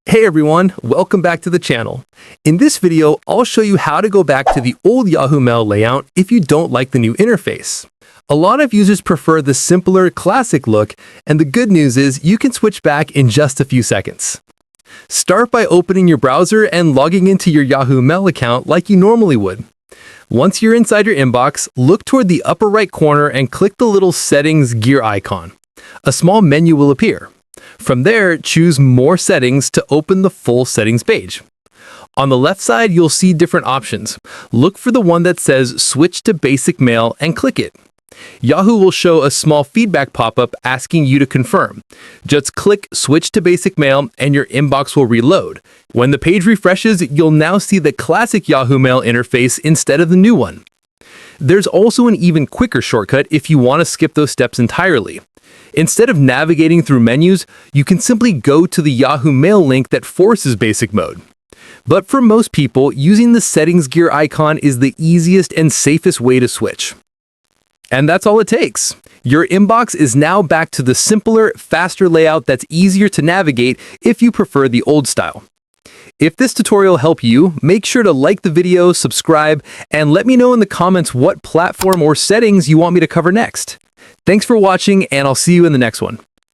Hey everyone, welcome back to the channel. In this video, I'll show you how to go back to the old Yahoo Mail layout if you don't like the new interface. A lot of users prefer the simpler, classic look, and the good news is you can switch back in just a few seconds. Start by opening your browser and logging into your Yahoo Mail account like you normally would. Once you're inside your inbox, look toward the upper right corner and click the little Settings gear icon. A small menu will appear. From there, choose More Settings to open the full settings page. On the left side, you'll see different options. Look for the one that says Switch to Basic Mail and click it. Yahoo will show a small feedback pop-up asking you to confirm. Just click Switch to Basic Mail and your inbox will reload. When the page refreshes, you'll now see the classic Yahoo Mail interface instead of the new one. There's also an even quicker shortcut if you want to skip those steps entirely. Instead of navigating through menus, you can simply go to the Yahoo Mail link that forces basic mode. But for most people, using the settings gear icon is the easiest and safest way to switch. And that's all it takes. Your inbox is now back to the simpler, faster layout that's easier to navigate if you prefer the old style. If this tutorial helped you, make sure to like the video, subscribe, and let me know in the comments what platform or settings you want me to cover next. Thanks for watching, and I'll see you in the next one.